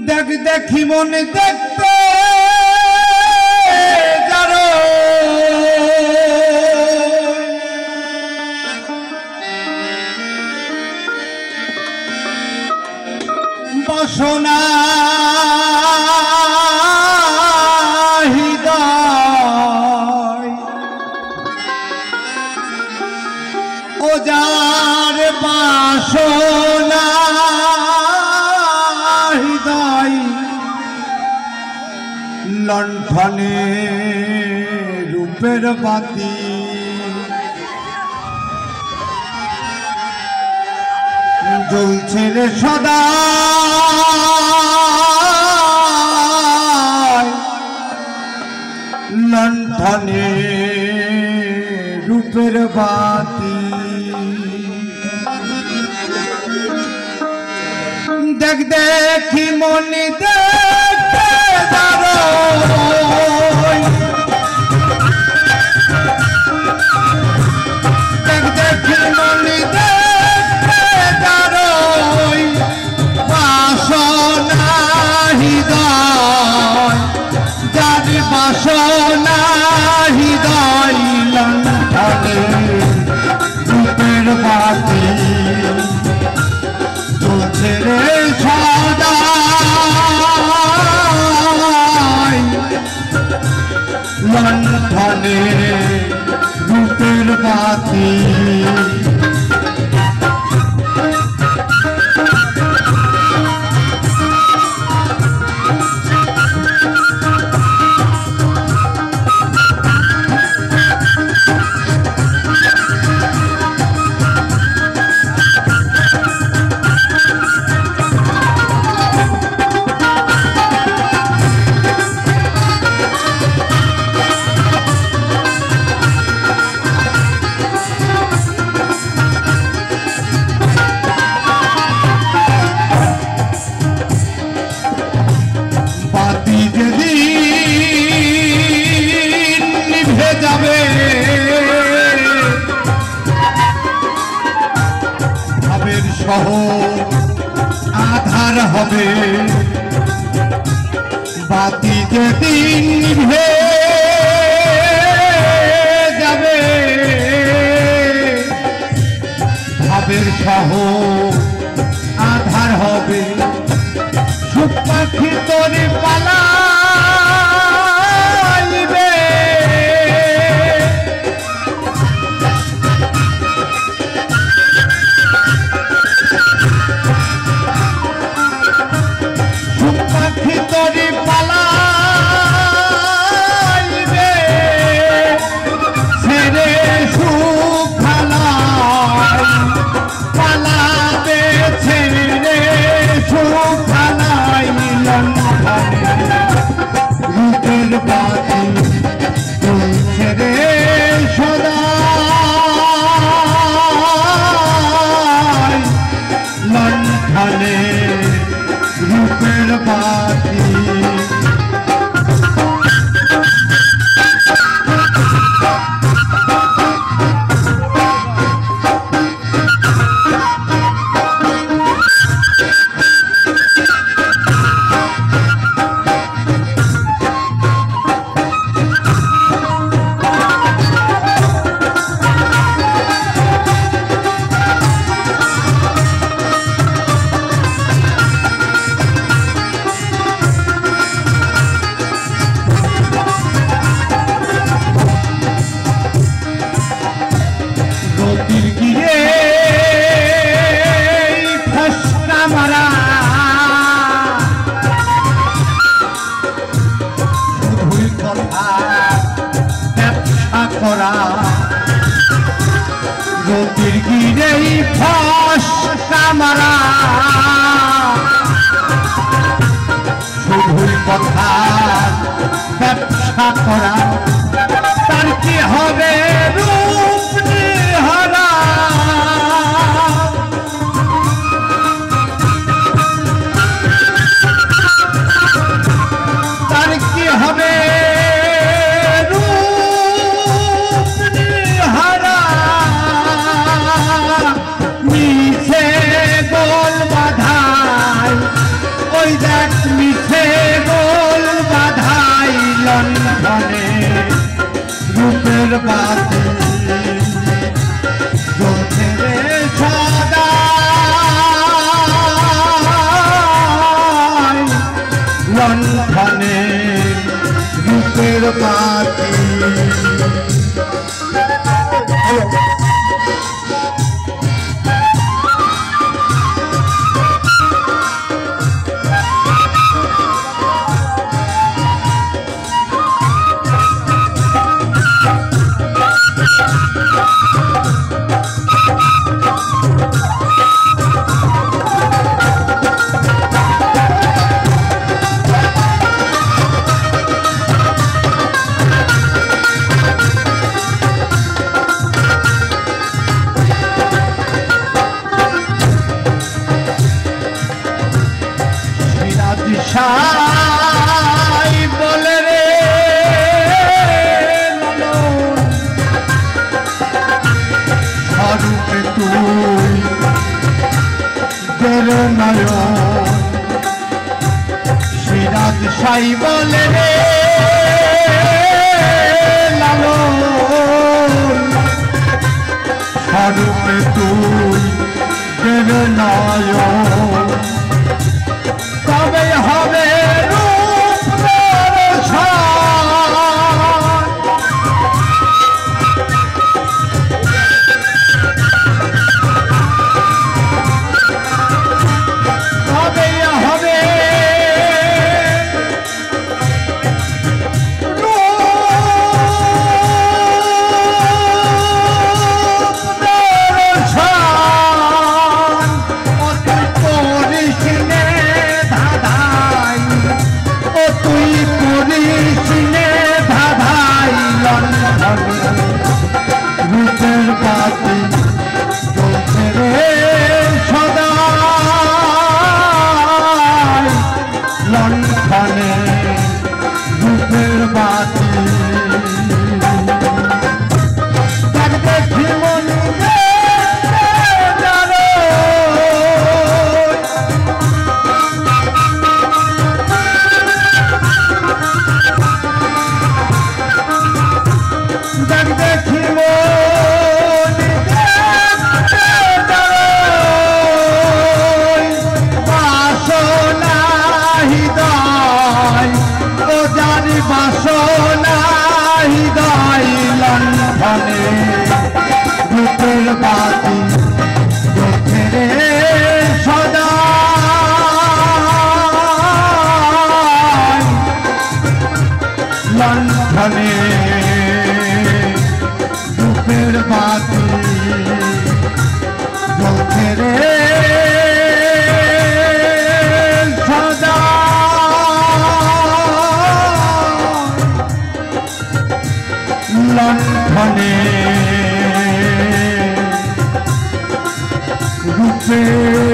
দেখ দেখি মনে দেখতে যারো বাসনা হৃদয় ও যার বাসনা লণ্ঠনে রূপের বাতি জ্বলছে রে সদা লণ্ঠনে রূপের বাতি দেখ দেখি মনে দেখতে যারো দেখ দেখি মনে দেখতে যারো বাসনা হৃদয় যার বাসনা হৃদয় লণ্ঠনে রূপের বাতি চলছে রে সদা লণ্ঠনে রূপের বাতি আধার হবে বাতি যেদিন নিভে যাবে ভাবের সহ আধার হবে সুখ পাখি তোরে পালাইবে ভিতরে পালাইবে ছেড়ে সুখ পালাবে ছেড়ে সুখ রূপের বাতি ছেড়ে সদা লণ্ঠনে রূপের বাতি গতির গিরেই ফাঁস কামারা শুধুই কথা ব্যবসা করা তার কি হবে রূপ নিহারা রূপের বাতি জ্বলছে রে সদা লণ্ঠনে রূপের বাতি সাই বলে রে স্বরূপে তুই তোর নয়ন সিরাজ সাই বলে রে লালন স্বরূপে তুই তোর নয়ন তবে হবে রূপ তবে হবে রূপের বাতি জ্বলছে রে সদা লণ্ঠনে রূপের বাতি দেখি মনে দেখিব বাসনা হৃদয় ও জানি বাসনা হৃদয় লণ্ঠনে রূপের বাতি জ্বলছে রে সদা লণ্ঠনে রূপের বাতি জ্বলছে রে সদা লণ্ঠনে রূপের